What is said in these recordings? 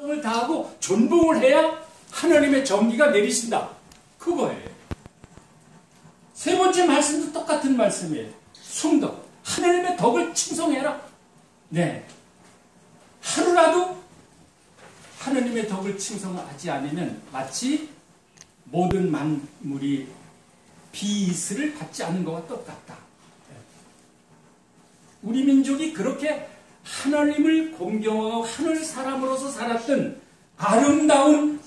충성을 다하고 존봉을 해야 하나님의 정기가 내리신다. 그거예요. 세 번째 말씀도 똑같은 말씀이에요. 숭덕. 하나님의 덕을 충성해라. 네. 하루라도 하나님의 덕을 충성하지 않으면 마치 모든 만물이 비스를 받지 않는 것과 똑같다. 우리 민족이 그렇게 하나님을 공경하고 하늘 사람으로서 살았던 아름다운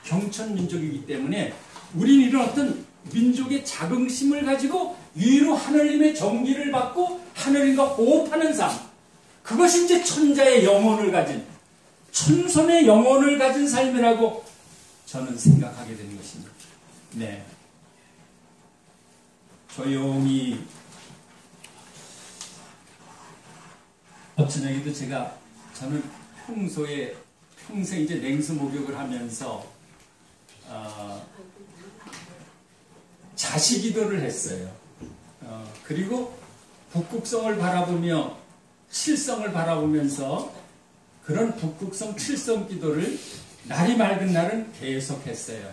경천 민족이기 때문에 우리는 이런 어떤 민족의 자긍심을 가지고 위로 하나님의 정기를 받고 하나님과 호흡하는 삶, 그것이 이제 천자의 영혼을 가진, 천손의 영혼을 가진 삶이라고 저는 생각하게 되는 것입니다. 네. 조용히 저녁에도 저는 평생 이제 냉수 목욕을 하면서 자시 기도를 했어요. 그리고 북극성을 바라보며 칠성을 바라보면서 그런 북극성 칠성 기도를 날이 맑은 날은 계속했어요.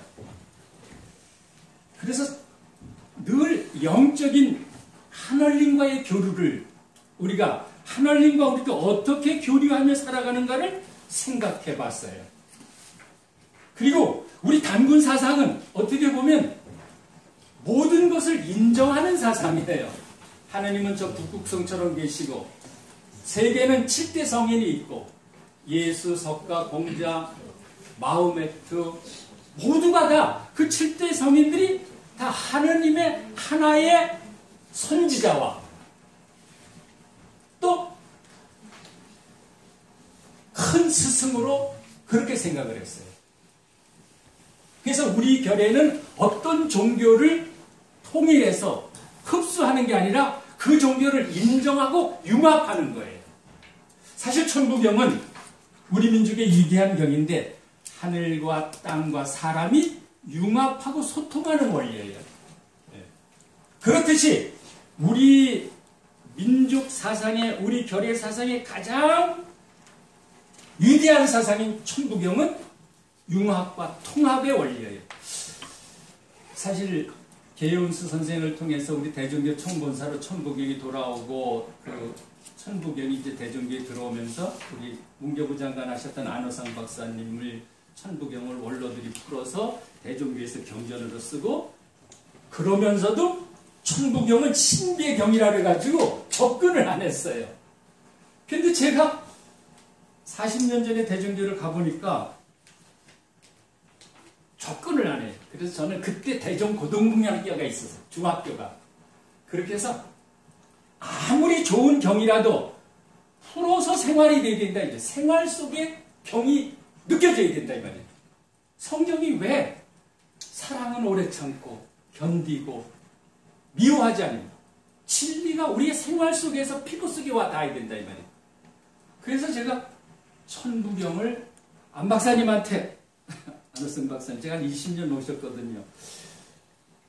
그래서 늘 영적인 하늘님과의 교류를 우리가 하늘님과 우리가 어떻게 교류하며 살아가는가를 생각해 봤어요. 그리고 우리 단군 사상은 어떻게 보면 모든 것을 인정하는 사상이에요. 하나님은 저 북극성처럼 계시고 세계는 7대 성인이 있고 예수, 석가, 공자, 마호메트 모두가 다 그 7대 성인들이 다 하나님의 하나의 선지자와 또 큰 스승으로 그렇게 생각을 했어요. 그래서 우리 결에는 어떤 종교를 통일해서 흡수하는 게 아니라 그 종교를 인정하고 융합하는 거예요. 사실 천부경은 우리 민족의 위대한 경인데 하늘과 땅과 사람이 융합하고 소통하는 원리예요. 그렇듯이 우리 민족 사상의 우리 결의 사상의 가장 위대한 사상인 천부경은 융합과 통합의 원리예요. 사실 계운수 선생을 통해서 우리 대종교 총본사로 천부경이 돌아오고 그 천부경이 이제 대종교에 들어오면서 우리 문교부 장관 하셨던 안호상 박사님을 천부경을 원로들이 풀어서 대종교에서 경전으로 쓰고 그러면서도 천부경은 신비경이라 해가지고 접근을 안 했어요. 근데 제가 40년 전에 대종교를 가보니까 접근을 안 해요. 그래서 저는 그때 대종고등분야학교가 있었어요. 중학교가. 그렇게 해서 아무리 좋은 경이라도 풀어서 생활이 돼야 된다. 이제 생활 속에 경이 느껴져야 된다 이 말이에요. 성경이 왜 사랑은 오래 참고 견디고 미워하지 않는다. 진리가 우리의 생활 속에서 피부 속에 와 닿아야 된다 이 말이에요. 그래서 제가 천부경을 안 박사님한테 안호승 박사님 제가 한 20년 모셨거든요.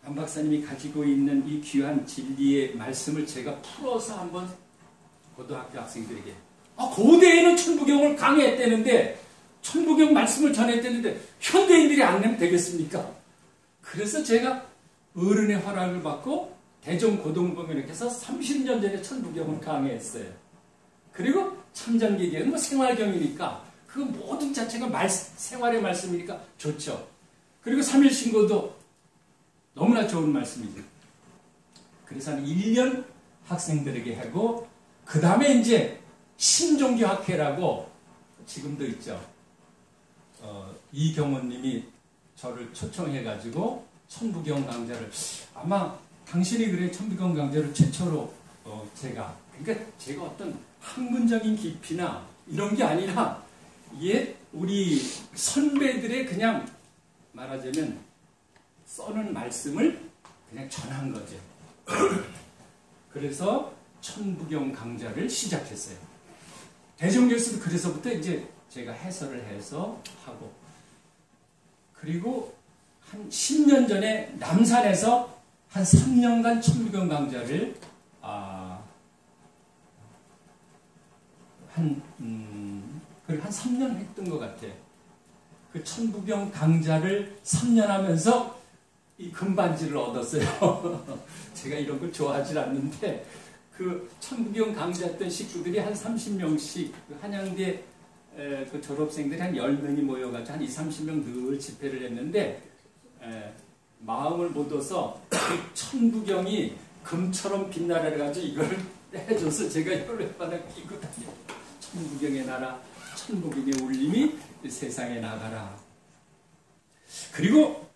안 박사님이 가지고 있는 이 귀한 진리의 말씀을 제가 풀어서 한번 고등학교 학생들에게 고대에는 천부경을 강의했다는데 천부경 말씀을 전했다는데 현대인들이 안 내면 되겠습니까? 그래서 제가 어른의 허락을 받고 대종고등법원에 해서 30년 전에 천부경을 강의했어요. 그리고 참전기계는 뭐 생활경이니까 그 모든 자체가 생활의 말씀이니까 좋죠. 그리고 3일신고도 너무나 좋은 말씀이죠. 그래서 한 1년 학생들에게 하고 그 다음에 이제 신종교학회라고 지금도 있죠. 이경원님이 저를 초청해가지고 천부경 강좌를 아마 당신이 그래 천부경 강좌를 최초로 그러니까 제가 어떤 학문적인 깊이나 이런 게 아니라 우리 선배들의 그냥 말하자면 써는 말씀을 그냥 전한 거죠. 그래서 천부경 강좌를 시작했어요. 대종교에서도 그래서부터 이제 제가 해설을 해서 하고 그리고 한 10년 전에 남산에서 한 3년간 천부경 강좌를 그걸 한 3년 했던 것 같아요. 그 천부경 강좌를 3년 하면서 이 금반지를 얻었어요. 제가 이런 걸 좋아하지 않는데 그 천부경 강좌했던 식구들이 한 30명씩 그 한양대 그 졸업생들이 한 10명이 모여가지고 한 30명 늘 집회를 했는데 마음을 못 얻어서 그 천부경이 금처럼 빛나라 가지고 이걸 해줘서 제가 이걸 혓바닥 끼고 다녀요. 천부경의 나라 천부경의 울림이 세상에 나가라. 그리고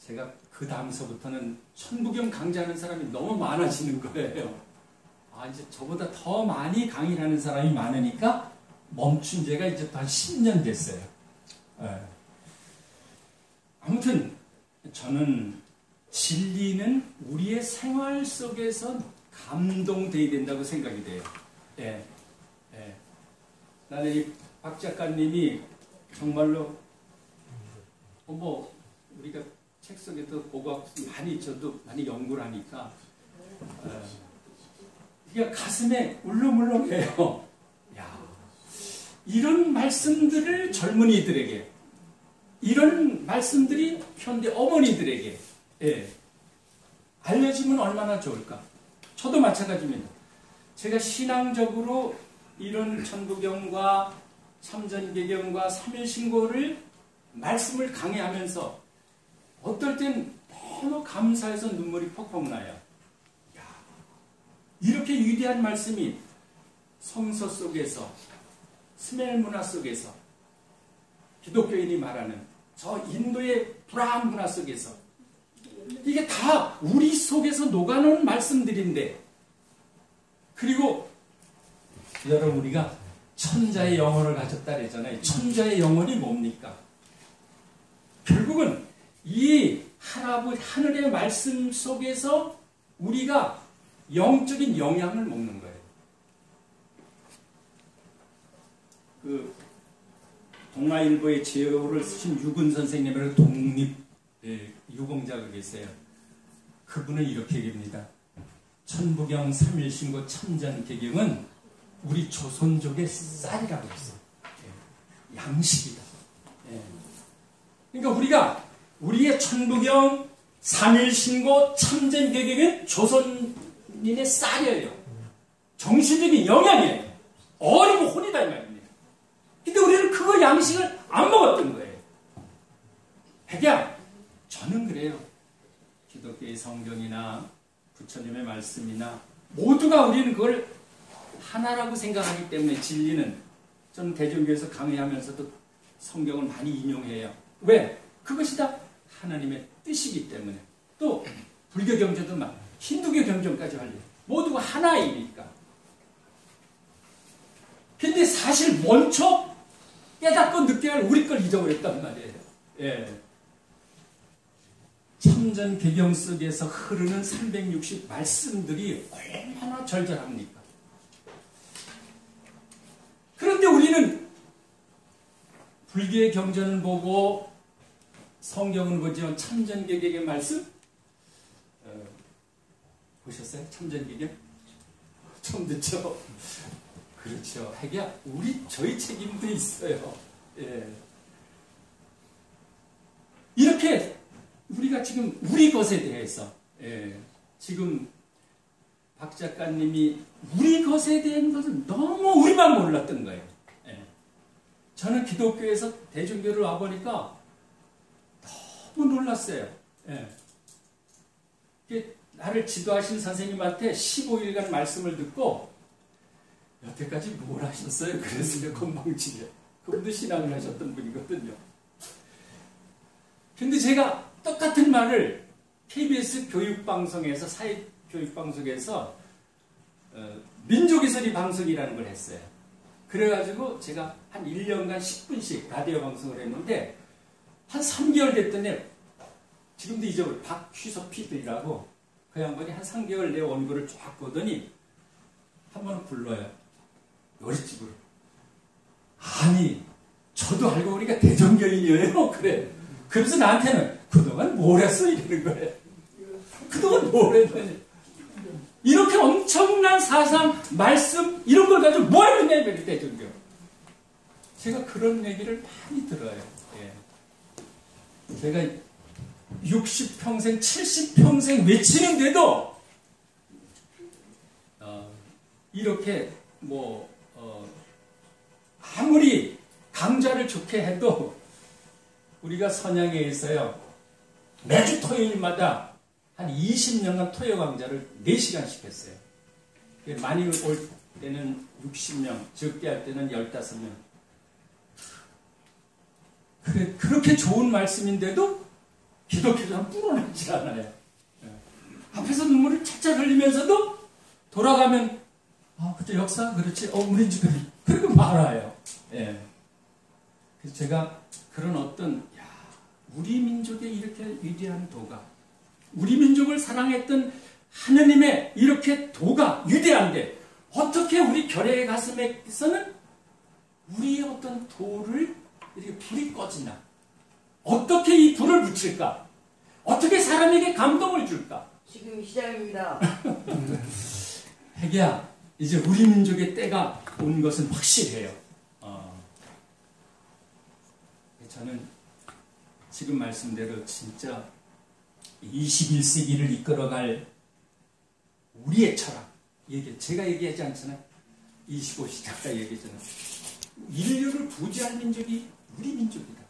제가 그 다음서부터는 천부경 강좌하는 사람이 너무 많아지는 거예요. 아, 이제 저보다 더 많이 강의를 하는 사람이 많으니까 멈춘 지가 이제 한 10년 됐어요. 아무튼 저는 진리는 우리의 생활 속에서 감동되어야 된다고 생각이 돼요. 나는 이 박 작가님이 정말로 우리가 책 속에도 보고 많이 저도 많이 연구를 하니까 그냥 가슴에 울렁울렁해요. 야, 이런 말씀들을 젊은이들에게, 이런 말씀들이 현대 어머니들에게 알려지면 얼마나 좋을까. 저도 마찬가지입니다. 제가 신앙적으로 이런 천부경과 참전개경과 삼일신고를 말씀을 강의하면서 어떨 땐 너무 감사해서 눈물이 퍽퍽 나요. 야, 이렇게 위대한 말씀이 성서 속에서, 스멜 문화 속에서, 기독교인이 말하는 저 인도의 브라함 문화 속에서 이게 다 우리 속에서 녹아놓은 말씀들인데, 그리고 여러분 우리가 천자의 영혼을 가졌다 그랬잖아요. 천자의 영혼이 뭡니까? 결국은 이 하늘의 말씀 속에서 우리가 영적인 영향을 먹는 거예요. 그 동아일보의 제어를 쓰신 유근 선생님이라고 독립 유공자가 계세요. 그분은 이렇게 얘기합니다. 천부경 삼일신고 참전개경은 우리 조선족의 쌀이라고 했어요. 양식이다. 그러니까 우리가 우리의 천부경 삼일신고 참전개경은 조선인의 쌀이에요. 정신적인 영양이에요. 어리고 혼이다 이 말입니다. 근데 우리는 그거 양식을 안 먹었던 거예요. 백야, 저는 그래요. 기독교의 성경이나 부처님의 말씀이나 모두가 우리는 그걸 하나라고 생각하기 때문에 진리는 저는 대종교에서 강의하면서도 성경을 많이 인용해요. 왜? 그것이 다 하나님의 뜻이기 때문에. 또 불교 경전도 막 힌두교 경전까지 하려고 모두가 하나이니까. 근데 사실 먼저 깨닫고 늦게 할 우리 걸 잊어버렸단 말이에요. 참전개경 속에서 흐르는 360 말씀들이 얼마나 절절합니까? 그런데 우리는 불교의 경전을 보고 성경은 보지만 참전개경의 말씀 보셨어요? 참전개경? 처음 듣죠? 그렇죠. 하기야 저희 책임도 있어요. 이렇게 우리가 지금 우리 것에 대해서 지금 박 작가님이 우리 것에 대한 것을 너무 우리만 몰랐던 거예요. 저는 기독교에서 대중교를 와보니까 너무 놀랐어요. 나를 지도하신 선생님한테 15일간 말씀을 듣고 여태까지 뭘 하셨어요? 그랬어요. 건방지게. 그분도 신앙을 하셨던 분이거든요. 근데 제가 똑같은 말을 KBS 교육방송에서 사회교육방송에서 민족이설이 방송이라는 걸 했어요. 그래가지고 제가 한 1년간 10분씩 라디오 방송을 했는데 한 3개월 됐더니 지금도 잊어버려. 박휘석 PD라고 그 양반이 한 3개월 내 원고를 쫙 보더니 한 번 불러요. 요리집으로. 아니 저도 알고 보니까 대전교인이에요. 그래. 그래서 나한테는 그동안 뭘 했어? 이러는 거예요. 그동안 뭘 했더니 이렇게 엄청난 사상, 말씀 이런 걸 가지고 뭐 했느냐 이거예요. 대전교. 제가 그런 얘기를 많이 들어요. 예. 제가 60평생, 70평생 외치는데도 이렇게 아무리 강좌를 좋게 해도 우리가 선양회에서요 매주 토요일마다 한 20년간 토요 강좌를 4시간씩 했어요. 많이 올 때는 60명, 적게 할 때는 15명. 그렇게 좋은 말씀인데도 기독교자는 불어나지 않아요. 앞에서 눈물을 찰찰 흘리면서도 돌아가면 그때 역사 그렇지, 우리 집에 그리고 말아요. 예. 그래서 제가 그런 우리 민족의 이렇게 위대한 도가, 우리 민족을 사랑했던 하느님의 이렇게 도가 위대한데 어떻게 우리 결의 가슴에서는 우리의 어떤 도를 이렇게 불이 꺼지나? 어떻게 이 불을 붙일까? 어떻게 사람에게 감동을 줄까? 지금 시작입니다. 해기야, 이제 우리 민족의 때가 온 것은 확실해요. 저는 지금 말씀대로 진짜 21세기를 이끌어갈 우리의 철학, 제가 얘기하지 않잖아요. 25시 작가 얘기했잖아요. 인류를 부지할 민족이 우리 민족이다.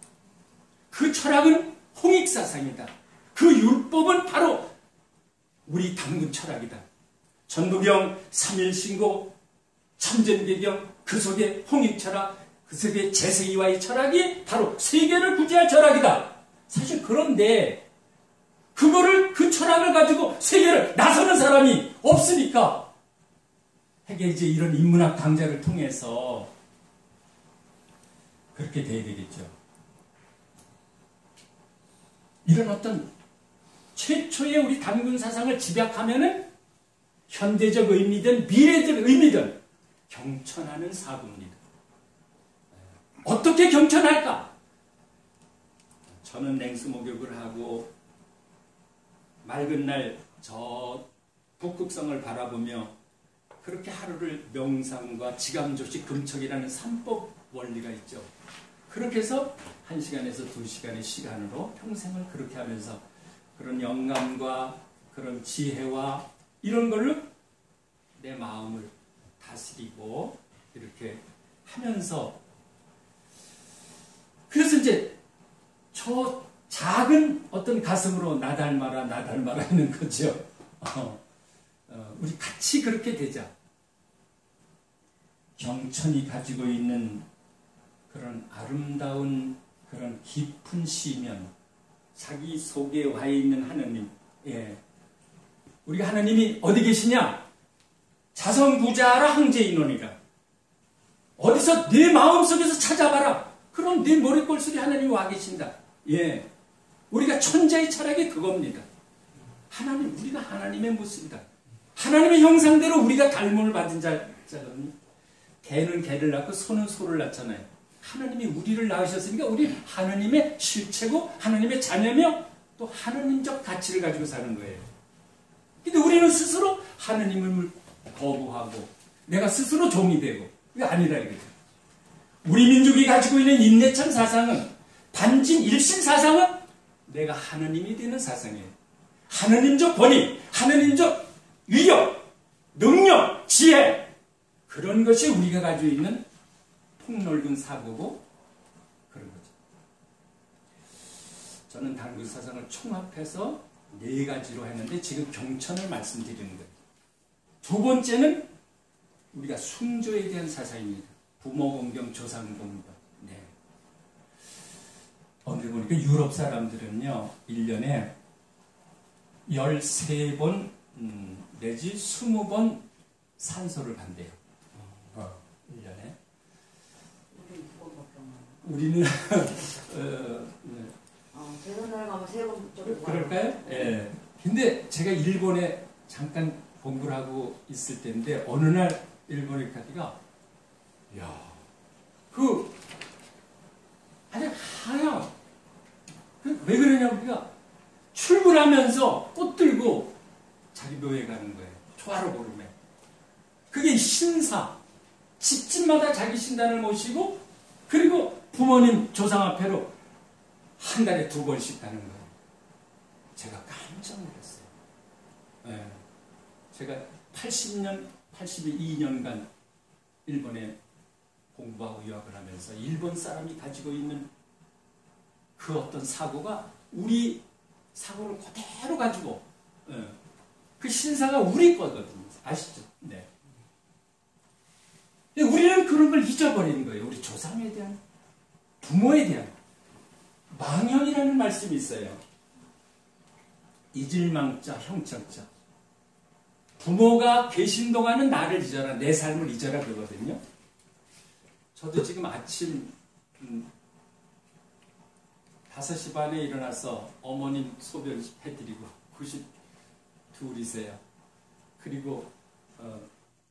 그 철학은 홍익사상이다. 그 율법은 바로 우리 당군 철학이다. 전도경, 삼일신고, 참전개경, 그 속에 홍익철학, 그 속에 제세이와의 철학이 바로 세계를 구제할 철학이다. 사실 그런데 그 철학을 가지고 세계를 나서는 사람이 없으니까 해게 이제 이런 인문학 강좌를 통해서 그렇게 돼야 되겠죠. 이런 어떤 최초의 우리 단군 사상을 집약하면은 현대적 의미든 미래적 의미든 경천하는 사고입니다. 어떻게 경천할까? 저는 냉수 목욕을 하고 맑은 날 저 북극성을 바라보며 그렇게 하루를 명상과 지감조식 금척이라는 3법 원리가 있죠. 그렇게 해서 1시간에서 2시간의 시간으로 평생을 그렇게 하면서 그런 영감과 그런 지혜와 이런 걸로 내 마음을 다스리고 이렇게 하면서 그래서 이제 저 작은 어떤 가슴으로 나 닮아라 하는 거죠. 우리 같이 그렇게 되자. 경천이 가지고 있는 그런 아름다운 그런 깊은 시면 자기 속에 와 있는 하느님. 예. 우리가 하느님이 어디 계시냐? 자성부자라 황제인원이라. 어디서 네 마음속에서 찾아봐라. 그럼 네 머리꼴 속에 하나님이 와 계신다. 예. 우리가 천자의 철학이 그겁니다. 우리가 하나님의 모습이다. 하나님의 형상대로 우리가 닮음을 받은 자거든요. 개는 개를 낳고 소는 소를 낳잖아요. 하나님이 우리를 낳으셨으니까 우리 하나님의 실체고 하나님의 자녀며 또 하나님적 가치를 가지고 사는 거예요. 근데 우리는 스스로 하나님을 거부하고 내가 스스로 종이 되고 그게 아니라 이거죠. 우리 민족이 가지고 있는 인내참 사상은 반진 일신 사상은 내가 하나님이 되는 사상이에요. 하나님적 권위, 하나님적 위력, 능력, 지혜 그런 것이 우리가 가지고 있는 폭넓은 사고고 그런 거죠. 저는 단군 사상을 총합해서 4가지로 했는데 지금 경천을 말씀드리는 거예요. 두 번째는 우리가 숭조에 대한 사상입니다. 부모 공경, 조상 공경. 네. 어디 보니까 유럽 사람들은요, 1년에 13번 내지 20번 산소를 간대요. 1년에. 우리는 대선날 가면 3번 정도 그럴까요? 예. 근데 제가 일본에 잠깐 공부를 하고 있을 때인데 어느 날 일본에 가니까 아주 하얀 왜 그러냐고 우리가 출근하면서 꽃 들고 자기 묘에 가는 거예요. 초하루 보름에. 그게 신사. 집집마다 자기 신단을 모시고 그리고 부모님 조상 앞에로 한 달에 2번씩 가는 거예요. 제가 깜짝 놀랐어요. 예. 제가 80년, 82년간 일본에 공부하고 유학을 하면서 일본 사람이 가지고 있는 그 어떤 사고가 우리 사고를 그대로 가지고, 예. 그 신사가 우리 거거든요. 아시죠? 네. 우리는 그런 걸 잊어버리는 거예요. 우리 조상에 대한, 부모에 대한 망연이라는 말씀이 있어요. 잊을망자, 형청자. 부모가 계신 동안은 나를 잊어라, 내 삶을 잊어라 그러거든요. 저도 지금 아침 5시 반에 일어나서 어머님 소변 해드리고 92이세요. 그리고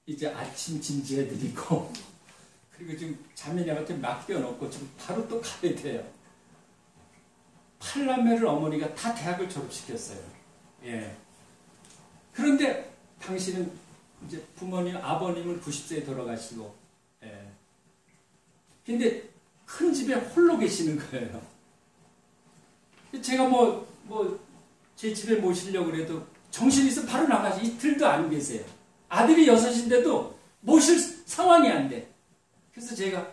이제 아침 진지해드리고 그리고 지금 자매님한테 맡겨놓고 지금 바로 또 가야 돼요. 8남매를 어머니가 다 대학을 졸업시켰어요. 예. 그런데 당신은 이제 부모님, 아버님은 90세에 돌아가시고, 예. 근데 큰 집에 홀로 계시는 거예요. 제가 제 집에 모시려고 그래도 정신이 있으면 바로 나가서 이틀도 안 계세요. 아들이 6인데도 모실 상황이 안 돼. 그래서 제가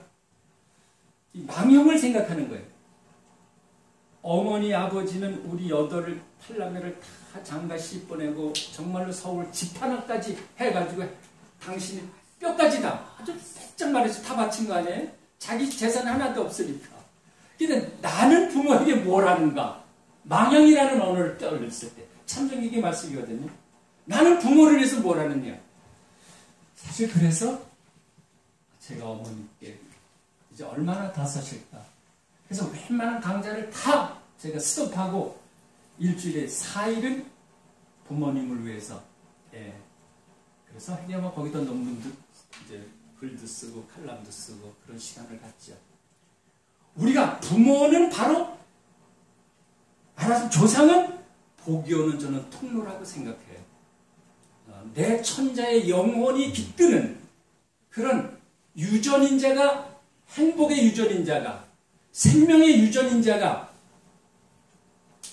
이 망형을 생각하는 거예요. 어머니, 아버지는 우리 8남매를 다 장가 씹어내고 정말로 서울 집 하나까지 해가지고 당신이 뼈까지 다 아주 살짝 말해서 다 바친 거 아니에요? 자기 재산 하나도 없으니까. 근데 나는 부모에게 뭘 하는가? 망형이라는 언어를 떠올렸을 때 참정이게 말씀이거든요. 나는 부모를 위해서 뭘 하느냐? 사실 그래서 제가 어머니께 이제 얼마나 더 사실까? 그래서 웬만한 강좌를 다 제가 스톱하고 일주일에 4일은 부모님을 위해서, 예. 그래서 그냥 거기다 논문도 이제 글도 쓰고 칼럼도 쓰고 그런 시간을 갖죠. 우리가 부모는 바로 알아서 조상은 복이 오는 저는 통로라고 생각해요. 내 천자의 영혼이 깃드는 그런 유전인자가, 행복의 유전인자가, 생명의 유전인자가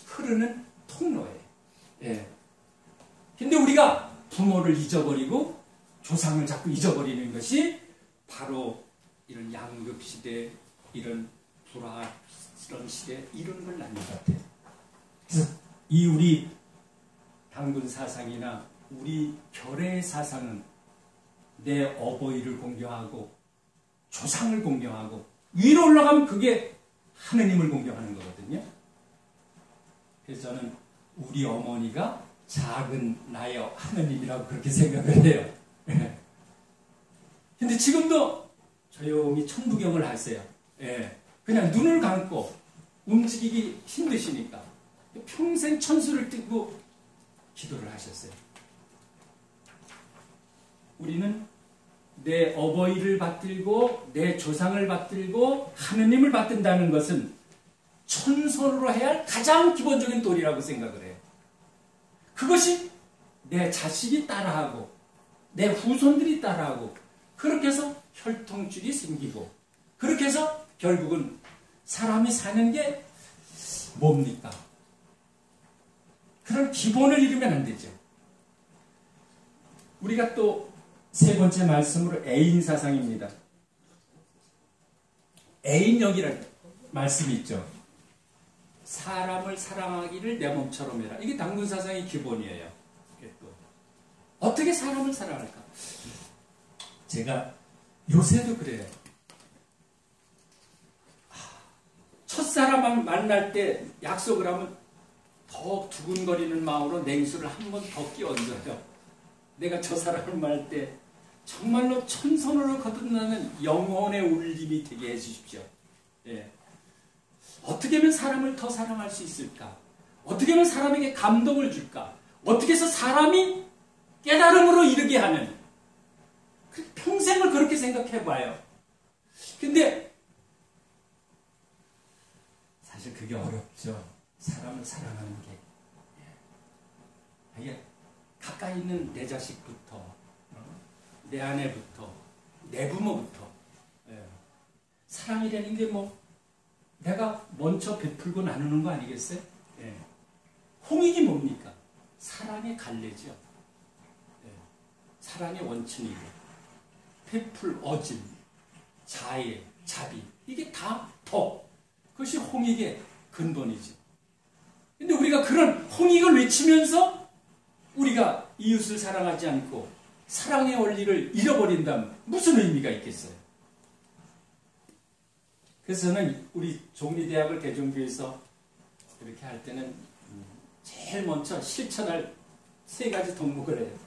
흐르는 통로예요. 예. 근데 우리가 부모를 잊어버리고 조상을 자꾸 잊어버리는 것이 바로 이런 양극시대, 이런 불화스러운 시대, 이런 걸 낳는 것 같아요. 그래서 이 우리 당군 사상이나 우리 결의 사상은 내 어버이를 공경하고 조상을 공경하고 위로 올라가면 그게 하느님을 공경하는 거거든요. 그래서 저는 우리 어머니가 작은 나의 하느님이라고 그렇게 생각을 해요. 근데 지금도 조용히 천부경을 하세요. 예. 그냥 눈을 감고 움직이기 힘드시니까 평생 천수를 띄고 기도를 하셨어요. 우리는 내 어버이를 받들고 내 조상을 받들고 하느님을 받든다는 것은 천선으로 해야 할 가장 기본적인 도리라고 생각을 해요. 그것이 내 자식이 따라하고 내 후손들이 따라하고 그렇게 해서 혈통줄이 생기고 그렇게 해서 결국은 사람이 사는 게 뭡니까? 그런 기본을 잃으면 안 되죠. 우리가 또 세 번째 말씀으로 애인 사상입니다. 애인력이라는 말씀이 있죠. 사람을 사랑하기를 내 몸처럼 해라. 이게 당군 사상의 기본이에요. 또 어떻게 사람을 사랑할까? 제가 요새도 그래요. 첫사람 만날 때 약속을 하면 더 두근거리는 마음으로 냉수를 한 번 더 끼얹어요. 내가 저 사람을 만날 때 정말로 천선으로 거듭나는 영혼의 울림이 되게 해주십시오. 예. 어떻게 하면 사람을 더 사랑할 수 있을까? 어떻게 하면 사람에게 감동을 줄까? 어떻게 해서 사람이 깨달음으로 이르게 하는 평생을 그렇게 생각해봐요. 근데 사실 그게 어렵죠. 사람을 사랑하는 게. 이게 가까이 있는 내 자식부터 내 아내부터 내 부모부터 사랑이라는 게 뭐 내가 먼저 베풀고 나누는 거 아니겠어요? 예. 홍익이 뭡니까? 사랑의 갈래죠. 예. 사랑의 원천이고 베풀, 어짐, 자애, 자비 이게 다 더. 그것이 홍익의 근본이죠. 근데 우리가 그런 홍익을 외치면서 우리가 이웃을 사랑하지 않고 사랑의 원리를 잃어버린다면 무슨 의미가 있겠어요? 그래서 저는 우리 종리대학을 대종교에서 이렇게 할 때는 제일 먼저 실천할 3가지 덕목을 해요.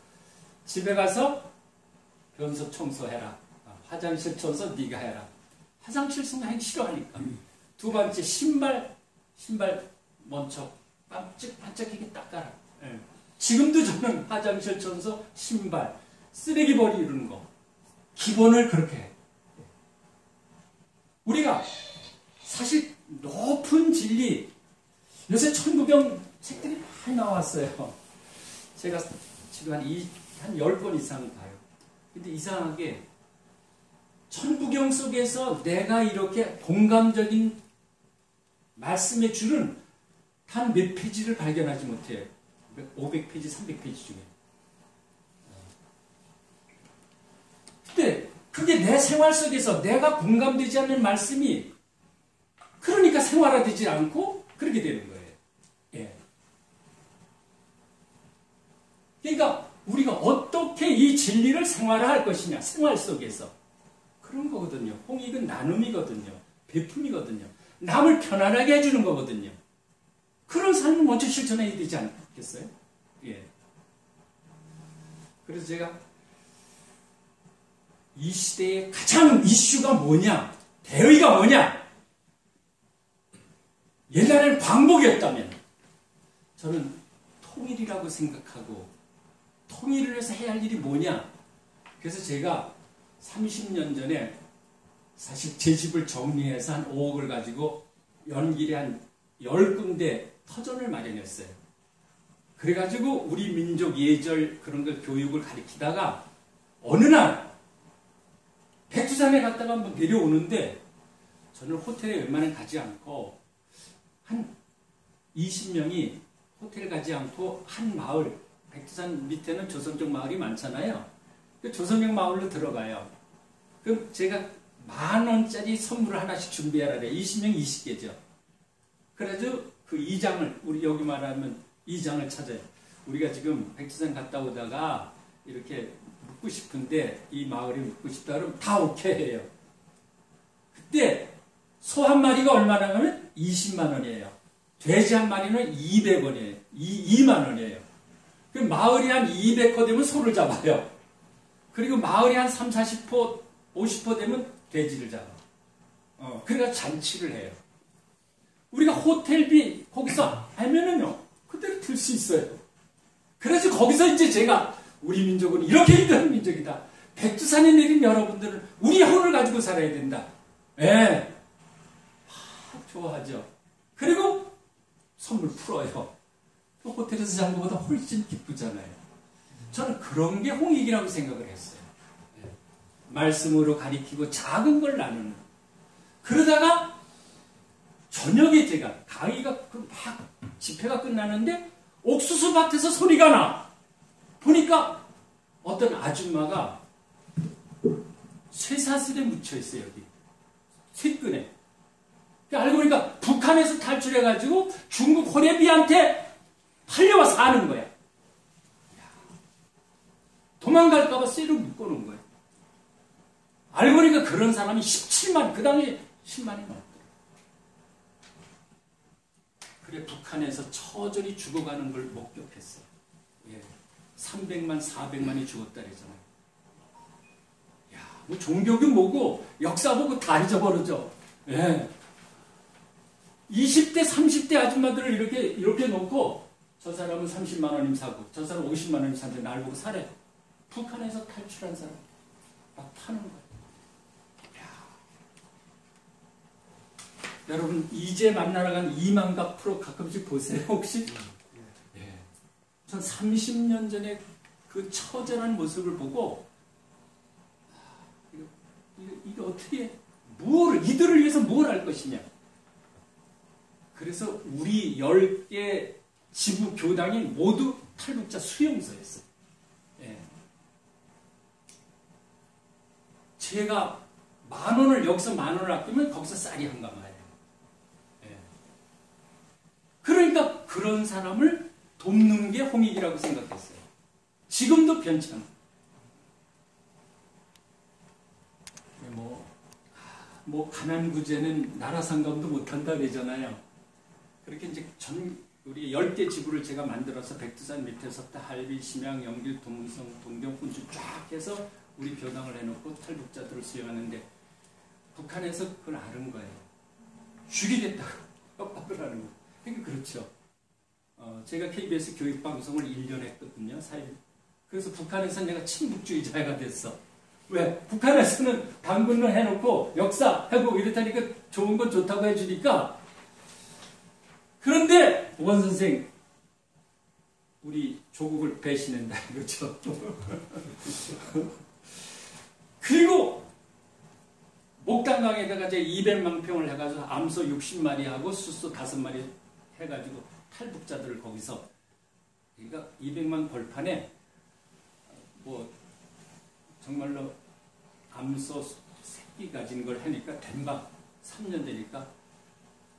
집에 가서 변소 청소해라. 화장실 청소 네가 해라. 화장실 청소하기 싫어하니까. 2번째 신발 먼저 반짝반짝하게 닦아라. 예. 지금도 저는 화장실 청소, 신발, 쓰레기 버리는 거 기본을 그렇게 해. 우리가 사실 높은 진리 요새 천부경 책들이 많이 나왔어요. 제가 지금 한 10권 이상 봐요. 근데 이상하게 천부경 속에서 내가 이렇게 공감적인 말씀의 줄은 단 몇 페이지를 발견하지 못해요. 500페이지, 300페이지 중에. 근데 그게 내 생활 속에서 내가 공감되지 않는 말씀이 그러니까 생활화되지 않고 그렇게 되는 거예요. 예. 그러니까 우리가 어떻게 이 진리를 생활화할 것이냐, 생활 속에서. 그런 거거든요. 홍익은 나눔이거든요. 베품이거든요. 남을 편안하게 해주는 거거든요. 그런 삶을 먼저 실천해야 되지 않겠어요? 예. 그래서 제가 이 시대의 가장 이슈가 뭐냐? 대의가 뭐냐? 옛날에는 광복이었다면 저는 통일이라고 생각하고 통일을 해서 해야 할 일이 뭐냐? 그래서 제가 30년 전에 사실 제 집을 정리해서 한 5억을 가지고 연길에 한 10군데 터전을 마련했어요. 그래가지고 우리 민족 예절 그런 걸 교육을 가르치다가 어느 날 백두산에 갔다가 한번 내려오는데 저는 호텔에 웬만하면 가지 않고 한 20명이 호텔 가지 않고 한 마을, 백두산 밑에는 조선족 마을이 많잖아요. 그 조선족 마을로 들어가요. 그럼 제가 10,000원짜리 선물을 하나씩 준비하라 그래요. 20명 20개죠. 그래가지고 그 이장을, 우리 여기 말하면 이장을 찾아요. 우리가 지금 백두산 갔다 오다가 이렇게 묵고 싶은데 이 마을에 묵고 싶다 그러면 다 오케이 해요. 그때 소 한 마리가 얼마나 하면 20만 원이에요. 돼지 한 마리는 200원이에요. 2만 원이에요. 그럼 마을이 한 200호 되면 소를 잡아요. 그리고 마을이 한 3, 40호, 50호 되면 돼지를 잡아. 그러니까 잔치를 해요. 우리가 호텔비 거기서 알면은요, 그대로 들 수 있어요. 그래서 거기서 이제 제가 우리 민족은 이렇게 힘든 민족이다. 백두산에 내린 여러분들은 우리 혼을 가지고 살아야 된다. 예. 좋아하죠. 그리고 선물 풀어요. 또 호텔에서 잔 것보다 훨씬 기쁘잖아요. 저는 그런 게 홍익이라고 생각을 했어요. 예. 말씀으로 가리키고 작은 걸 나누는. 그러다가 저녁에 제가 강의가 막 집회가 끝나는데 옥수수 밭에서 소리가 나. 보니까 어떤 아줌마가 쇠사슬에 묻혀 있어요. 여기 쇠끈에. 알고 보니까 북한에서 탈출해가지고 중국 호래비한테 팔려와 사는 거야. 도망갈까봐 쇠로 묶어놓은 거야. 알고 보니까 그런 사람이 17만, 그 당시에 10만이 넘더라. 그래, 북한에서 처절히 죽어가는 걸 목격했어. 예. 300만, 400만이 죽었다 그러잖아요. 야, 뭐 종교도 뭐고, 역사 보고 다 잊어버리죠. 예. 20대, 30대 아줌마들을 이렇게 놓고, 저 사람은 30만 원이면 사고, 저 사람은 50만 원이면 사는데 날 보고 사래. 북한에서 탈출한 사람. 막 파는 거야. 여러분, 이제 만나러 간 이만갑 프로 가끔씩 보세요, 혹시? 예. 전 30년 전에 그 처절한 모습을 보고, 이게 어떻게 이들을 위해서 뭘 할 것이냐. 그래서 우리 10개 지부 교당이 모두 탈북자 수용소였어요. 예. 제가 10,000원을 여기서 10,000원을 아끼면 거기서 쌀이 한 가마예요. 예. 그러니까 그런 사람을 돕는 게 홍익이라고 생각했어요. 지금도 변치 않아요. 가난 구제는 나라 상감도 못한다 그러잖아요. 그렇게 이제 우리 10개 지부를 제가 만들어서 백두산 밑에서부터 할비, 심양, 영길, 동성, 동경, 군주 쫙 해서 우리 교당을 해놓고 탈북자들을 수용하는데 북한에서 그걸 아는 거예요. 죽이겠다고 협박을 하는 거예요. 그러니까 그렇죠. 제가 KBS 교육방송을 1년 했거든요. 4일. 그래서 북한에서 내가 친북주의자가 됐어. 왜? 북한에서는 당근을 해놓고 역사하고 이렇다니까 좋은 건 좋다고 해주니까. 그런데 원 선생 우리 조국을 배신한다 이거죠. 그리고 목단강에다가 이제 200만 평을 해가지고 암소 60마리 하고 숫소 5마리 해가지고 탈북자들을 거기서, 그러니까 200만 벌판에 정말로 암소 새끼 가진 걸 하니까 된박 3년 되니까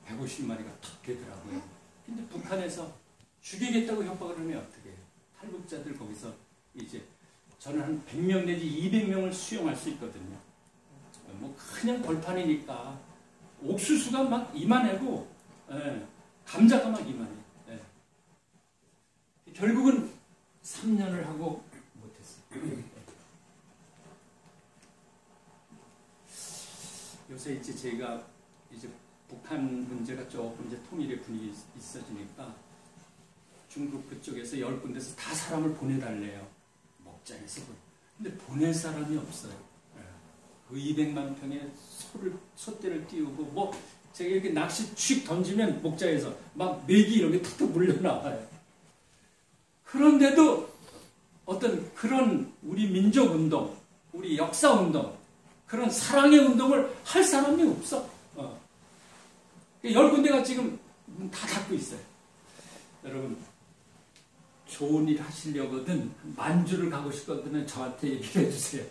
150마리가 탁 되더라고요. 근데 북한에서 죽이겠다고 협박을 하면 어떻게 해요? 탈북자들 거기서 이제 저는 한 100명 내지 200명을 수용할 수 있거든요. 그냥 벌판이니까 옥수수가 막 이만하고, 감자가 막 이만해. 결국은 3년을 하고 못했어요. 요새 이제 제가 이제 북한 문제가 조금 이제 통일의 분위기 있어지니까 중국 그쪽에서 10군데서 다 사람을 보내달래요. 목장에서. 근데 보낼 사람이 없어요. 그 200만 평에 소떼를 띄우고 제가 이렇게 낚시 취 던지면 목장에서 막 메기 이런 게 툭툭 물려나와요. 그런데도 어떤 그런 우리 민족운동, 우리 역사운동, 그런 사랑의 운동을 할 사람이 없어. 10군데가 지금 다 닫고 있어요. 여러분, 좋은 일 하시려거든 만주를 가고 싶거든 저한테 얘기를 해주세요.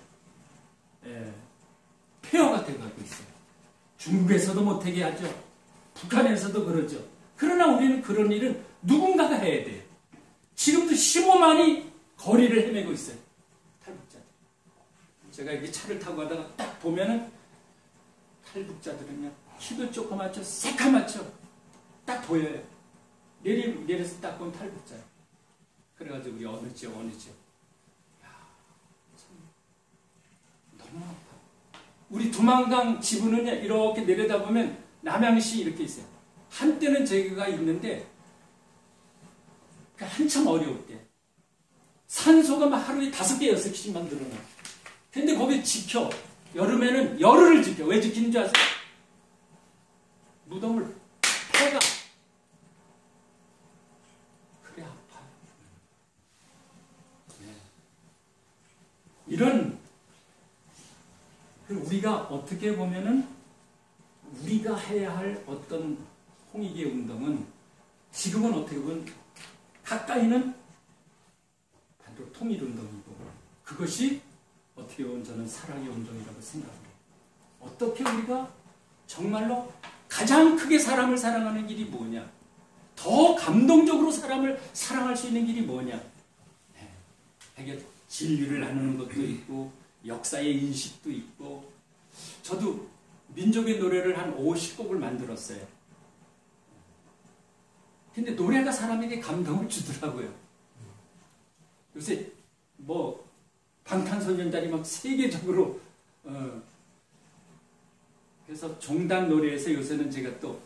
폐허가 돼가고 있어요. 중국에서도 못하게 하죠. 북한에서도 그러죠. 그러나 우리는 그런 일은 누군가가 해야 돼요. 지금도 15만이 거리를 헤매고 있어요. 탈북자들. 제가 이렇게 차를 타고 가다가 딱 보면은 탈북자들은요, 키도 조그맣죠, 새카맣죠, 딱 보여요. 내려서 딱 보면 탈북자예요. 그래가지고 우리 어느 지역, 참 너무 아파. 우리 두만강 지부는요, 이렇게 내려다보면 남양시 이렇게 있어요. 한때는 저기가 있는데, 한참 어려울 때 산소가 막 하루에 5개, 6개씩 만들어놔. 근데 거기 지켜. 여름에는 열흘을 지켜. 왜 지키는 줄 아세요? 무덤을 패가. 그래 아파. 이런, 우리가 어떻게 보면은 우리가 해야 할 어떤 홍익의 운동은 지금은 어떻게 보면 가까이는 반대로 통일운동이고, 그것이 어떻게 보면 저는 사랑의 운동이라고 생각합니다. 어떻게 우리가 정말로 가장 크게 사람을 사랑하는 길이 뭐냐? 더 감동적으로 사람을 사랑할 수 있는 길이 뭐냐? 되게 진리를 나누는 것도 있고, 역사의 인식도 있고, 저도 민족의 노래를 한 50곡을 만들었어요. 근데 노래가 사람에게 감동을 주더라고요. 요새 방탄소년단이 막 세계적으로 그래서 종단 노래에서 요새는 제가 또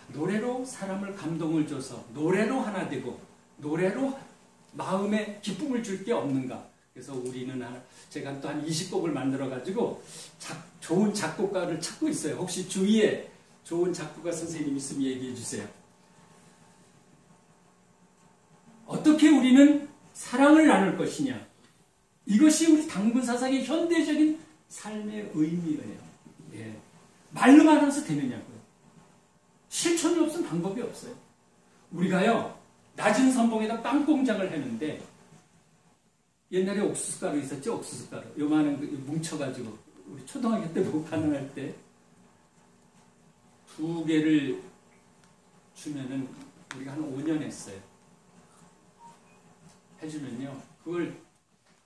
노래로 사람을 감동을 줘서 노래로 하나 되고 노래로 마음에 기쁨을 줄 게 없는가. 그래서 우리는 제가 또 한 20곡을 만들어 가지고 좋은 작곡가를 찾고 있어요. 혹시 주위에 좋은 작곡가 선생님 있으면 얘기해 주세요. 어떻게 우리는 사랑을 나눌 것이냐. 이것이 우리 당군 사상의 현대적인 삶의 의미예요. 예. 말로만 해서 되느냐고요. 실천이 없으면 방법이 없어요. 우리가요, 낮은 선봉에다 빵 공장을 했는데, 옛날에 옥수수가루 있었죠? 옥수수가루. 요만한 거 뭉쳐가지고, 우리 초등학교 때 목판을 때, 2개를 주면은, 우리가 한 5년 했어요. 해주면요, 그걸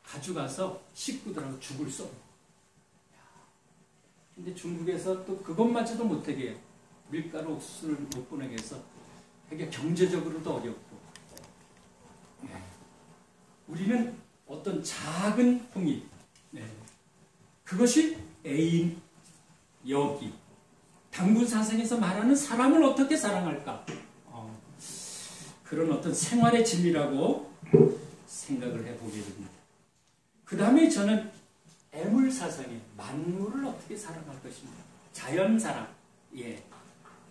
가져가서 식구들하고 죽을 써. 근데 중국에서 또 그것마저도 못하게 해요. 밀가루 옥수수를 못 보내게 해서 되게 경제적으로도 어렵고. 네. 우리는 어떤 작은 홍익, 네. 그것이 애인, 여기, 당군사상에서 말하는 사람을 어떻게 사랑할까? 그런 어떤 생활의 진리라고 생각을 해보게 됩니다. 그 다음에 저는 애물사상에 만물을 어떻게 사랑할 것입니다. 자연사랑. 예.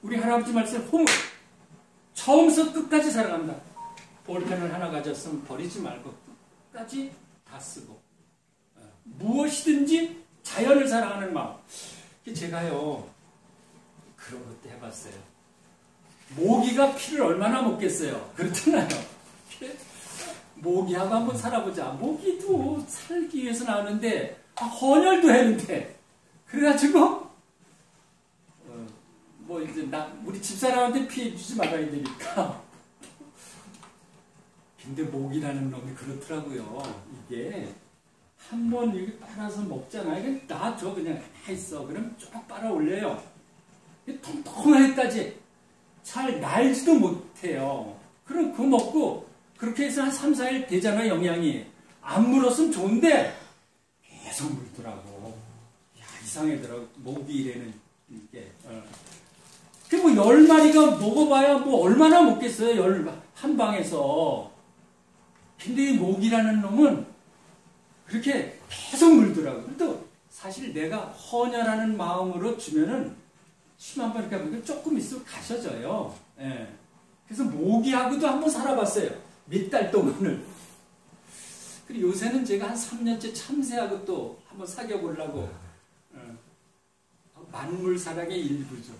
우리 할아버지 말씀, 호물. 처음부터 끝까지 사랑한다. 볼펜을 하나 가졌으면 버리지 말고 끝까지 다 쓰고. 무엇이든지 자연을 사랑하는 마음. 제가요, 그런 것도 해봤어요. 모기가 피를 얼마나 먹겠어요? 그렇잖아요. 모기하고 한번 살아보자. 모기도 살기 위해서 나오는데, 헌혈도 했는데. 그래가지고, 뭐 이제 우리 집사람한테 피해 주지 말아야 되니까. 근데 모기라는 놈이 그렇더라고요. 이게, 한번 이렇게 빨아서 먹잖아요. 놔줘, 그냥 했어. 그럼 쭉 빨아 올려요. 통통하게까지 잘 날지도 못해요. 그럼 그거 먹고, 그렇게 해서 한 3, 4일 되잖아, 영양이. 안 물었으면 좋은데, 계속 물더라고. 야, 이상하더라고. 모기래는, 이게. 그 뭐 10마리가 먹어봐야 뭐 얼마나 먹겠어요, 한 방에서. 근데 이 모기라는 놈은 그렇게 계속 물더라고. 또, 사실 내가 헌혈하는 마음으로 주면은, 침 한 번 이렇게 하면 조금 있으면 가셔져요. 예. 그래서 모기하고도 한번 살아봤어요. 몇 달 동안을. 그리고 요새는 제가 한 3년째 참새하고 또 한번 사귀어보려고. 만물 사랑의 일부죠.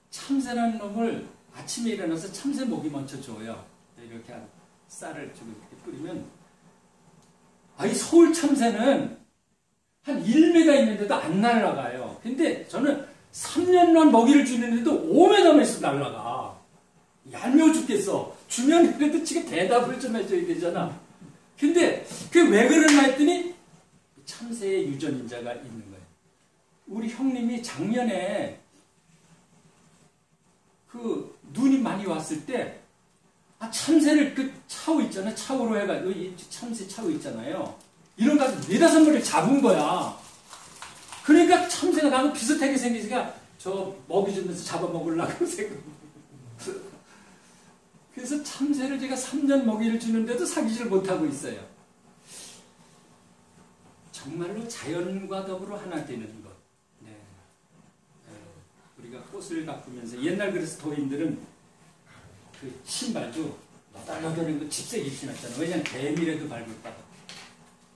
참새라는 놈을 아침에 일어나서 참새 목이 먼저 줘요. 이렇게 한 쌀을 좀 이렇게 뿌리면. 이 서울 참새는 한 1m 있는데도 안 날아가요. 근데 저는 3년만 먹이를 주는데도 5m에서 날아가. 얄미워 죽겠어. 주면 그래도 지금 대답을 좀 해줘야 되잖아. 근데 그게 왜 그러나 했더니 참새의 유전인자가 있는 거예요. 우리 형님이 작년에 그 눈이 많이 왔을 때 참새를 그 차우 있잖아요. 차우로 해가지고 이 참새 차우 있잖아요. 이런 거 4-5마리를 잡은 거야. 그러니까 참새가 나하고 비슷하게 생기니까 저 먹이 주면서 잡아먹으려고 생각. 그래서 참새를 제가 3년 먹이를 주는데도 사귀지를 못하고 있어요. 정말로 자연과 더불어 하나 되는 것. 네. 우리가 꽃을 가꾸면서 옛날 그래서 도인들은 그 신발도 너덜너덜한 거 집세기 신었잖아요. 왜냐하면 뱀이라도 밟을까 봐.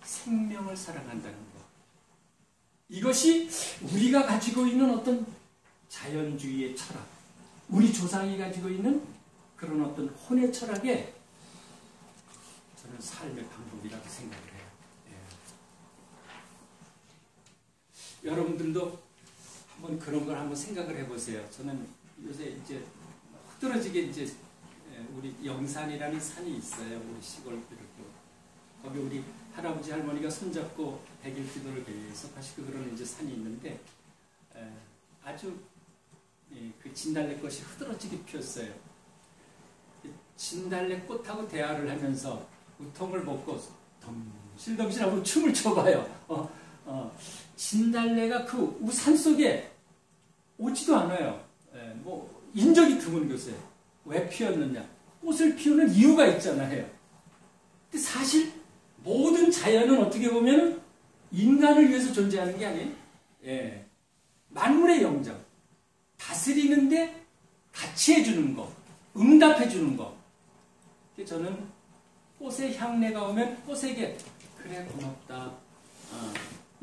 생명을 사랑한다는 것. 이것이 우리가 가지고 있는 어떤 자연주의의 철학, 우리 조상이 가지고 있는 그런 어떤 혼의 철학에 저는 삶의 방법이라고 생각을 해요. 예. 여러분들도 한번 그런 걸 한번 생각을 해보세요. 저는 요새 이제 흐드러지게 이제 우리 영산이라는 산이 있어요. 우리 시골 이렇게. 거기 우리 할아버지 할머니가 손잡고 100일 기도를 위해서 가시고 그러는 이제 산이 있는데 아주 그 진달래 꽃이 흐드러지게 피었어요. 진달래 꽃하고 대화를 하면서 우통을 벗고 덤실덤실하고 춤을 춰봐요. 진달래가 그 우산 속에 오지도 않아요. 뭐 인적이 드문 것이에요. 왜 피었느냐? 꽃을 피우는 이유가 있잖아요. 근데 사실 모든 자연은 어떻게 보면 인간을 위해서 존재하는 게 아니에요. 예. 만물의 영장. 다스리는데 같이 해주는 거. 응답해주는 거. 저는 꽃의 향내가 오면 꽃에게 그래 고맙다.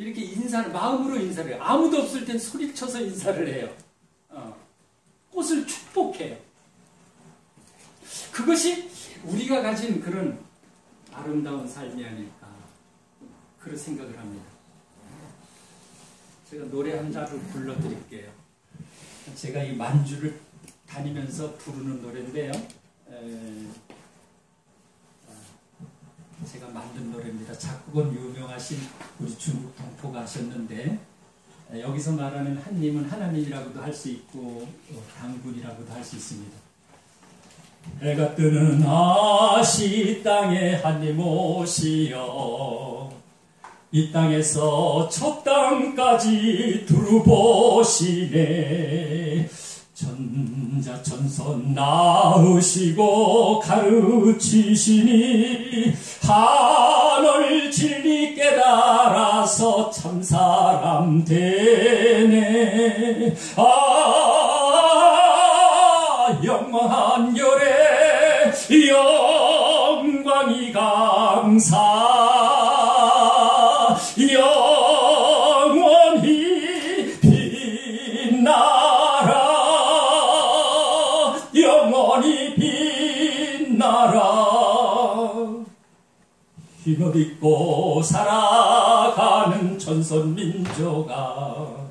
이렇게 인사를, 마음으로 인사를 해요. 아무도 없을 땐 소리쳐서 인사를 해요. 꽃을 축복해요. 그것이 우리가 가진 그런 아름다운 삶이 아닐까, 그런 생각을 합니다. 제가 노래 한 자를 불러드릴게요. 제가 이 만주를 다니면서 부르는 노래인데요. 제가 만든 노래입니다. 작곡은 유명하신 우리 중국 동포가 하셨는데, 여기서 말하는 한님은 하나님이라고도 할 수 있고 당군이라고도 할 수 있습니다. 해가 뜨는 아시 땅에 한님 오시어 이 땅에서 첫 땅까지 두루보시네. 전자천선 낳으시고 가르치시니 하늘 진리 깨달아서 참사람 되네. 영원한 열애 영광이 강사 영원히 빛나라 영원히 빛나라. 흰옷 입고 살아가는 천선민족아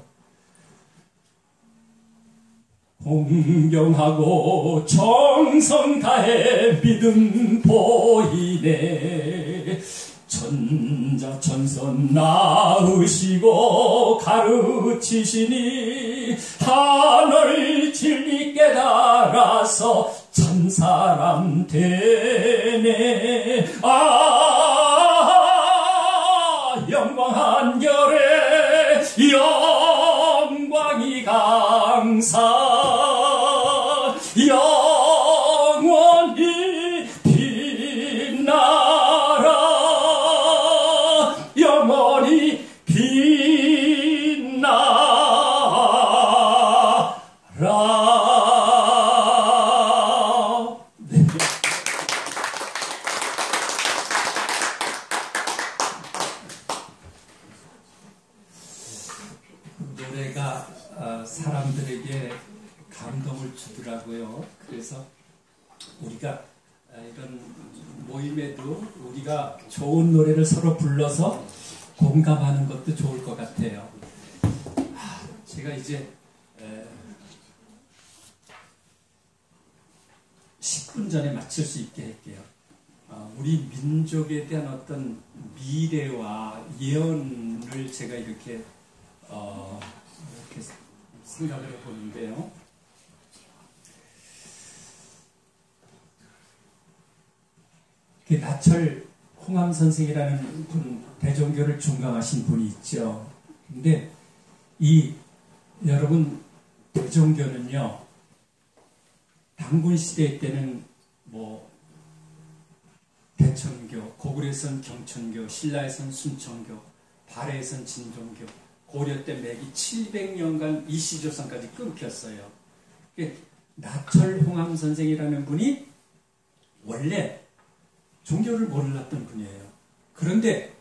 공경하고 정성 다해 믿음 보이네. 천자천선 낳으시고 가르치시니 하늘 진리 깨달아서 참사람 되네. 영광한 결에 영광이 강사 영원히 빛나라 영원히 빛나라. 네. 노래가 사람들에게 감동을 주더라고요. 그래서 우리가 이런 모임에도 우리가 좋은 노래를 서로 불러서 공감하는 것도 좋을 것 같아요. 제가 이제 10분 전에 마칠 수 있게 할게요. 우리 민족에 대한 어떤 미래와 예언을 제가 이렇게 생각을 해보는데요. 나철 홍암 선생이라는 분, 대종교를 중강하신 분이 있죠. 근데 여러분, 대종교는요, 당군 시대 때는 대천교, 고구려에선 경천교, 신라에선 순천교, 발해에선 진종교, 고려 때 매기 700년간 이시조선까지 끊겼어요. 나철 홍암 선생이라는 분이 원래 종교를 몰랐던 분이에요. 그런데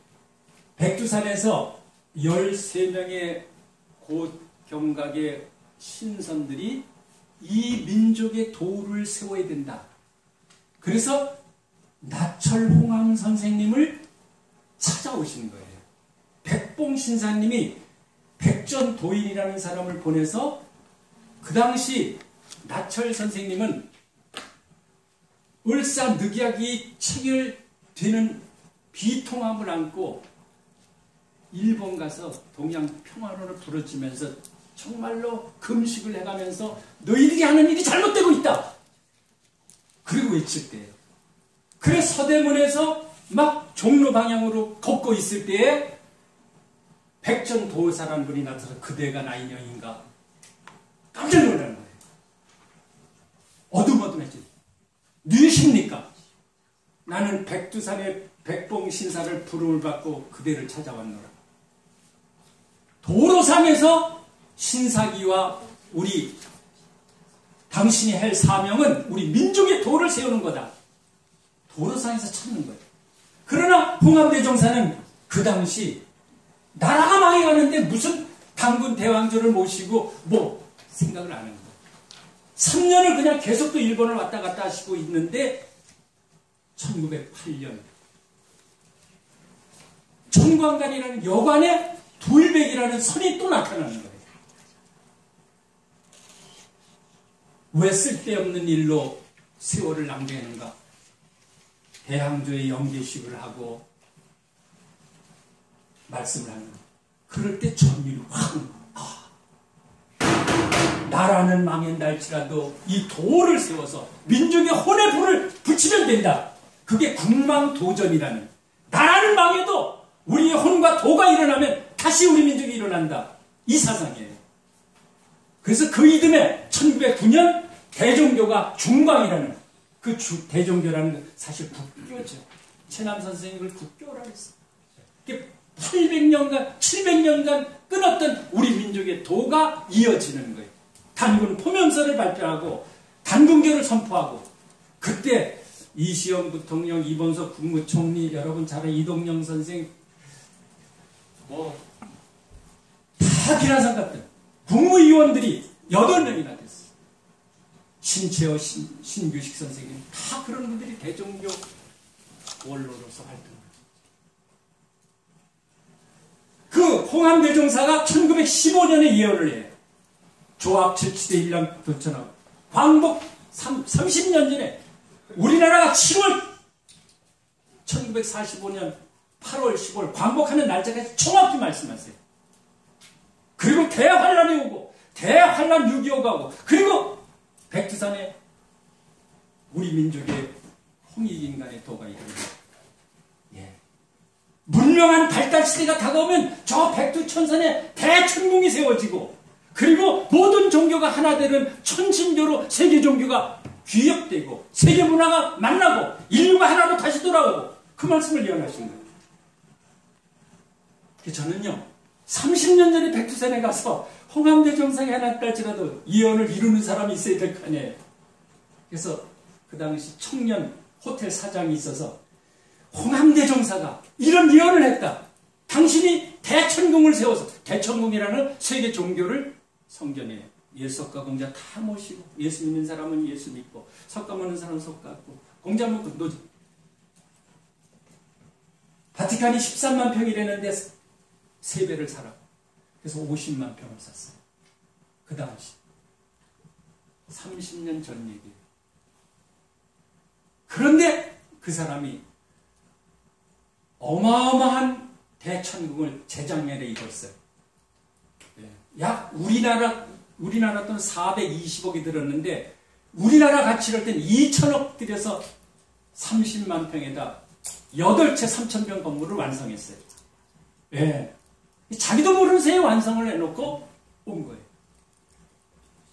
백두산에서 13명의 고경각의 신선들이 이 민족의 도를 세워야 된다. 그래서 나철 홍암 선생님을 찾아오시는 거예요. 백봉신사님이 백전도인이라는 사람을 보내서 그 당시 나철 선생님은 을사늑약이 체결되는 비통함을 안고 일본 가서 동양 평화론을 부르짖으면서 정말로 금식을 해가면서 너희들이 하는 일이 잘못되고 있다. 그리고 외칠 때예요. 그래 서대문에서 막 종로 방향으로 걷고 있을 때에 백전도사라는 분이 나타나서 그대가 나 인형인가 깜짝 놀라는 거예요. 어둠어둠해지. 누구십니까? 나는 백두산의 백봉신사를 부름을 받고 그대를 찾아왔노라. 도로상에서 신사기와 우리 당신이 할 사명은 우리 민족의 도를 세우는 거다. 도로상에서 찾는 거예요. 그러나 홍암대종사는 그 당시 나라가 망해가는데 무슨 단군 대왕조를 모시고 뭐 생각을 안 하는 거예요. 3년을 그냥 계속 또 일본을 왔다 갔다 하시고 있는데 1908년 천광관이라는 여관에 돌백이라는 선이 또 나타나는 거예요. 왜 쓸데없는 일로 세월을 낭비하는가? 대항조의 영계식을 하고 말씀을 하는 거예요. 그럴 때 전율이 확 나라는 망한달지라도 이 도를 세워서 민족의 혼의 불을 붙이면 된다. 그게 국망도전이라는, 나라는 망해도 우리의 혼과 도가 일어나면 다시 우리 민족이 일어난다. 이 사상이에요. 그래서 그 이듬해 1909년 대종교가 중광이라는, 그 대종교라는 건 사실 국교죠. 최남 선생님이 그걸 국교라고 했어요. 800년간 700년간 끊었던 우리 민족의 도가 이어지는 거예요. 단군 포면서를 발표하고 단군교를 선포하고, 그때 이시영 부통령, 이범석 국무총리, 여러분 잘 아는 이동영 선생, 다 기라상 같은 국무위원들이 8명이나 됐어요. 신채호, 신규식 선생님, 다 그런 분들이 대종교 원로로서 활동을. 그 홍암대종사가 1915년에 예언을 해요. 조합 7치대 1량 도천하고 광복 30년 전에 우리나라가 7월 1945년 8월 15일 광복하는 날짜까지 정확히 말씀하세요. 그리고 대환란이 오고 대환란 6.25가 오고, 그리고 백두산에 우리 민족의 홍익인간의 도가 이루어져요. 문명한 발달시대가 다가오면 저 백두천산에 대천궁이 세워지고, 그리고 모든 종교가 하나 되는 천신교로 세계 종교가 귀역되고 세계 문화가 만나고 인류가 하나로 다시 돌아오고, 그 말씀을 예언하신 거예요. 저는요 30년 전에 백두산에 가서 홍암대 정상에 하나 딸지라도 예언을 이루는 사람이 있어야 될 거 아니에요. 그래서 그 당시 청년 호텔 사장이 있어서 홍암대 정사가 이런 예언을 했다. 당신이 대천궁을 세워서, 대천궁이라는 세계 종교를 성전에 예석가 공자 다 모시고, 예수 믿는 사람은 예수 믿고, 석가 먹는 사람은 석가 먹고, 공자 먹고 노지. 바티칸이 13만 평이라는데 3배를 사라. 그래서 50만 평을 샀어요. 그 당시 30년 전 얘기예요. 그런데 그 사람이 어마어마한 대천궁을 재작년에 이뤘어요. 약 우리나라 돈 420억이 들었는데, 우리나라 가치를 땐 2천억 들여서 30만 평에다 8채 3,000평 건물을 완성했어요. 자기도 모르는 새에 완성을 해놓고 온 거예요.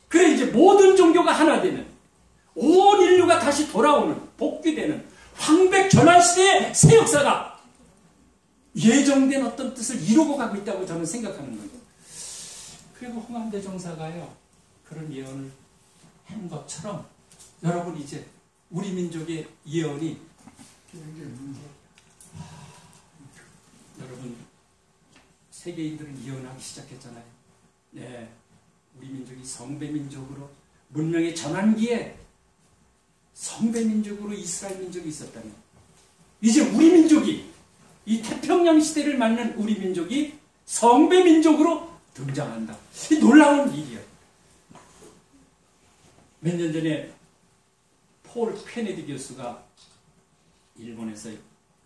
그래 이제 모든 종교가 하나 되는, 온 인류가 다시 돌아오는, 복귀되는 황백전환시대의 새 역사가 예정된 어떤 뜻을 이루고 가고 있다고 저는 생각하는 거예요. 그리고 홍암대종사가요 그런 예언을 한 것처럼, 여러분 이제 우리 민족의 예언이 여러분 세계인들은 예언하기 시작했잖아요. 네, 우리 민족이 성배민족으로, 문명의 전환기에 성배민족으로 이스라엘 민족이 있었다면, 이제 우리 민족이, 이 태평양 시대를 맞는 우리 민족이 성배민족으로 등장한다. 이 놀라운 일이에요. 몇 년 전에 폴 케네디 교수가 일본에서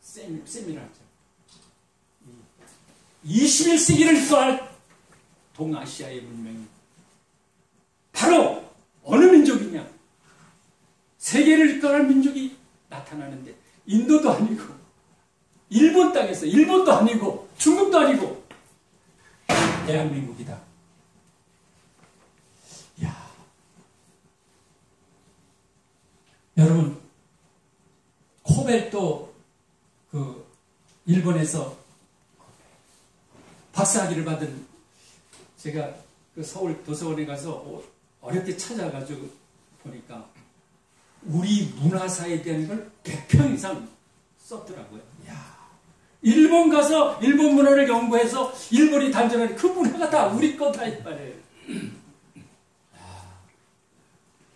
세미나를 했죠. 21세기를 이끌어갈 동아시아의 문명이 바로 어느 민족이냐? 세계를 이끌어갈 민족이 나타나는데, 인도도 아니고 일본 땅에서, 일본도 아니고 중국도 아니고 대한민국이다. 야, 여러분 코벨도 그 일본에서 박사학위를 받은, 제가 그 서울 도서관에 가서 어렵게 찾아가지고 보니까 우리 문화사에 대한 걸 100편 이상 썼더라고요. 야, 일본 가서 일본 문화를 연구해서 일본이 단정하는 그 문화가 다 우리 거다 이 말이에요.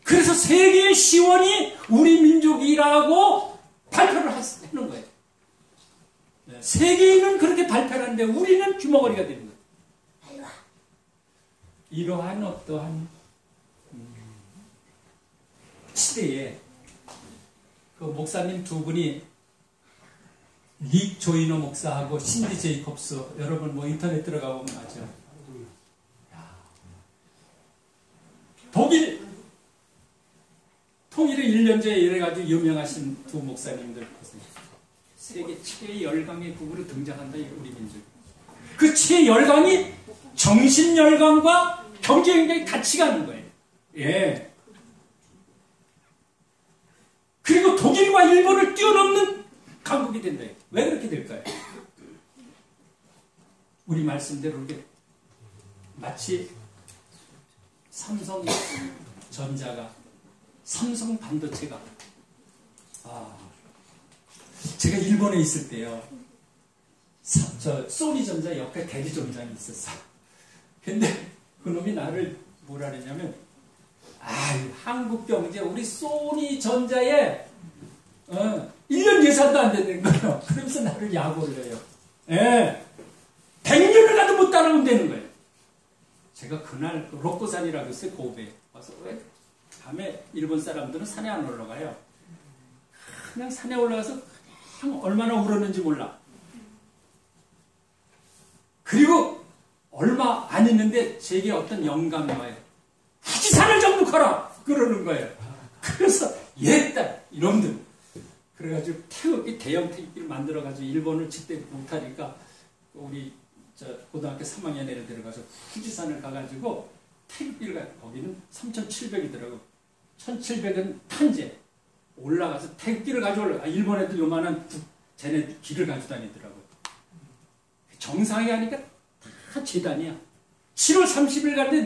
그래서 세계의 시원이 우리 민족이라고 발표를 하는 거예요. 세계인은 그렇게 발표를 하는데 우리는 주먹거리가 되는 거예요. 이러한 어떠한 시대에 그 목사님 두 분이 릭 조이너 목사하고 신디 제이콥스, 여러분 뭐 인터넷 들어가 보면 아죠. 독일 통일의 1년제에 이래가지고 유명하신 두 목사님들 보세요. 세계 최열강의 부부로 등장한다, 우리 민족. 그 최열강이 정신열강과 경제열강이 같이 가는 거예요. 예. 그리고 독일과 일본을 뛰어넘는 강국이 된다. 왜 그렇게 될까요? 우리 말씀대로 이렇게 마치 삼성전자가, 삼성 반도체가, 제가 일본에 있을 때요, 소니전자 옆에 대리점장이 있었어. 근데 그놈이 나를 뭐라 그랬냐면, 한국 경제, 우리 소니전자에 1년 예산도 안 되는 거예요. 그러면서 나를 약올려요. 예. 100년을 가도 못 따라온다는 거예요. 제가 그날 록고산이라고 했어요. 고베 와서. 왜 밤에 일본 사람들은 산에 안 올라가요. 그냥 산에 올라가서 그냥 얼마나 울었는지 몰라. 그리고 얼마 안 있는데 제게 어떤 영감이 와요. 후지산을 정복하라! 그러는 거예요. 그래서 옛날 이놈들. 그래가지고 대형 태극기를 만들어가지고 일본을 집대 못하니까 우리 고등학교 3학년에 들어가서 후지산을 가가지고 태극기를 거기는 3,700이더라고. 1,700은 탄제. 올라가서 태극기를 가져올라. 일본 애들 요만한 쟤네 길을 가지고 다니더라고. 정상에 가니까 다 재단이야. 7월 30일 갈 때